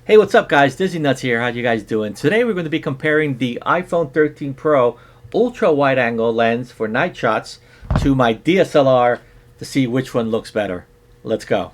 Hey, what's up guys? Dizzy Nuts here. How you guys doing? Today we're going to be comparing the iPhone 13 Pro ultra wide angle lens for night shots to my DSLR to see which one looks better. Let's go.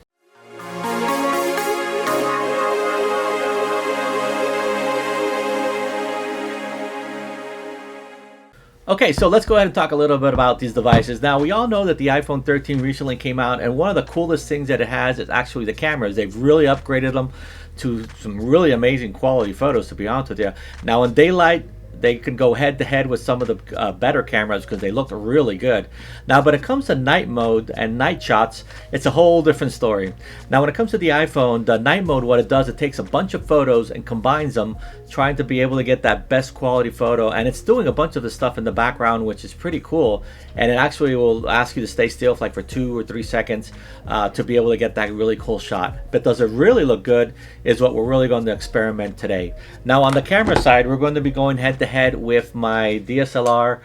Okay, so let's go ahead and talk a little bit about these devices. Now, we all know that the iPhone 13 recently came out, and one of the coolest things that it has is actually the cameras. They've really upgraded them to some really amazing quality photos, to be honest with you. Now, in daylight, they can go head to head with some of the better cameras because they look really good. Now, when it comes to night mode and night shots, it's a whole different story. Now, when it comes to the iPhone, the night mode, what it does, it takes a bunch of photos and combines them, trying to be able to get that best quality photo. And it's doing a bunch of the stuff in the background, which is pretty cool. And it actually will ask you to stay still for like 2 or 3 seconds to be able to get that really cool shot. But does it really look good is what we're really going to experiment today. Now, on the camera side, we're going to be going head to head with my DSLR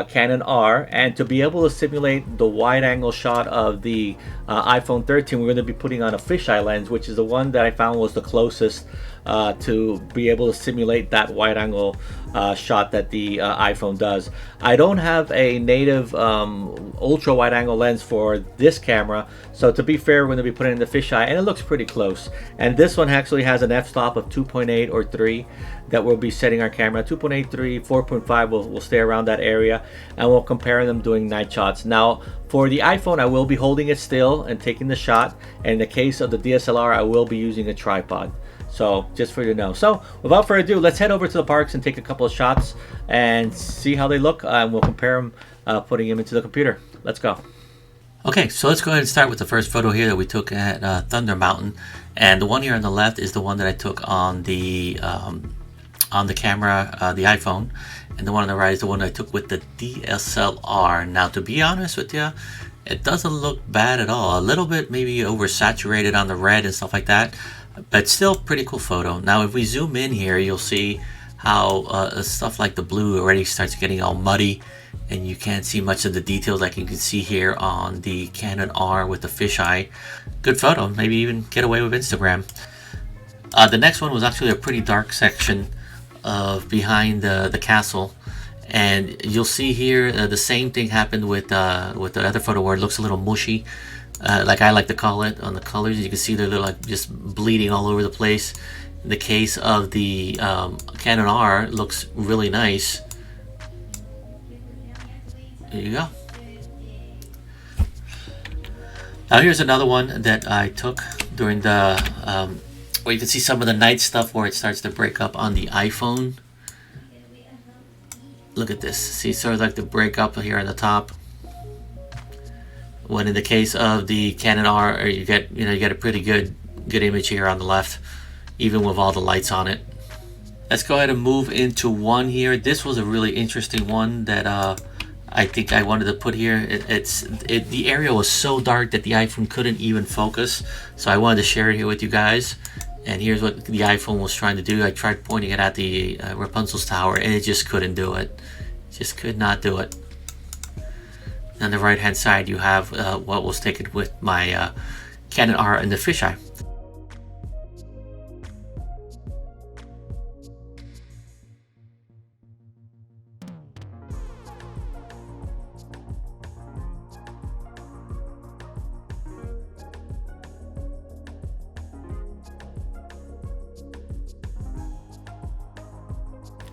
Canon R, and to be able to simulate the wide angle shot of the iPhone 13, we're going to be putting on a fisheye lens, which is the one that I found was the closest to be able to simulate that wide angle shot that the iPhone does. I don't have a native ultra wide angle lens for this camera, so to be fair, we're going to be putting in the fisheye, and it looks pretty close. And this one actually has an f-stop of 2.8 or 3 that we'll be setting our camera. 2.8, 3, 4.5 will stay around that area, and we'll compare them doing night shots. Now, for the iPhone, I will be holding it still and taking the shot, and in the case of the DSLR, I will be using a tripod. So just for you to know. So without further ado, let's head over to the parks and take a couple of shots and see how they look, and we'll compare them, putting them into the computer. Let's go. Okay, so let's go ahead and start with the first photo here that we took at Thunder Mountain, and the one here on the left is the one that I took on the camera, the iPhone, and the one on the right is the one I took with the DSLR. Now, to be honest with you, it doesn't look bad at all. A little bit maybe oversaturated on the red and stuff like that, but still pretty cool photo. Now, if we zoom in here, you'll see how stuff like the blue already starts getting all muddy, and you can't see much of the details like you can see here on the Canon R with the fisheye. Good photo, maybe even get away with Instagram. The next one was actually a pretty dark section of behind the castle, and you'll see here the same thing happened with the other photo where it looks a little mushy, like I like to call it, on the colors. You can see they're like just bleeding all over the place. In the case of the Canon R, it looks really nice. There you go. Now here's another one that I took during the where you can see some of the night stuff where it starts to break up on the iPhone. Look at this. See, sort of like the break up here on the top. When in the case of the Canon R, you get a pretty good image here on the left, even with all the lights on it. Let's go ahead and move into one here. This was a really interesting one that I think I wanted to put here. The area was so dark that the iPhone couldn't even focus, so I wanted to share it here with you guys. And here's what the iPhone was trying to do. I tried pointing it at the Rapunzel's tower, and it just couldn't do it. Just could not do it. On the right hand side, you have what was taken with my Canon R and the fisheye.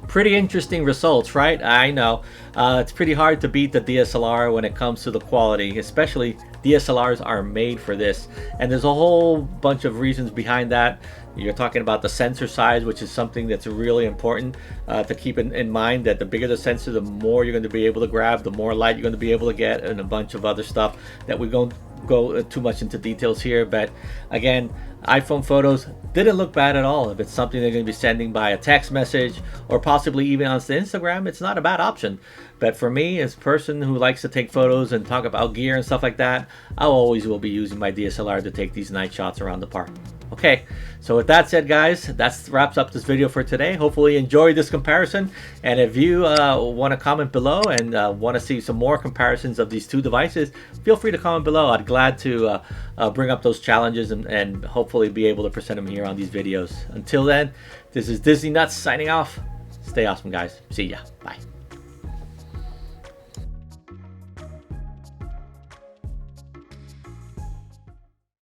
Pretty interesting results, right? I know. It's pretty hard to beat the DSLR when it comes to the quality, especially DSLRs are made for this. And there's a whole bunch of reasons behind that. You're talking about the sensor size, which is something that's really important to keep in mind, that the bigger the sensor, the more you're going to be able to grab, the more light you're going to be able to get, and a bunch of other stuff that we don't go too much into details here. But again, iPhone photos didn't look bad at all. If it's something they're going to be sending by a text message or possibly even on Instagram, it's not a bad option. But for me, as a person who likes to take photos and talk about gear and stuff like that, I always will be using my DSLR to take these night shots around the park. Okay, so with that said, guys, that wraps up this video for today. Hopefully you enjoyed this comparison, and if you want to comment below and want to see some more comparisons of these two devices, feel free to comment below. I'd glad to bring up those challenges and hopefully be able to present them here on these videos. Until then, this is Disney Nuts signing off. Stay awesome, guys. See ya. Bye.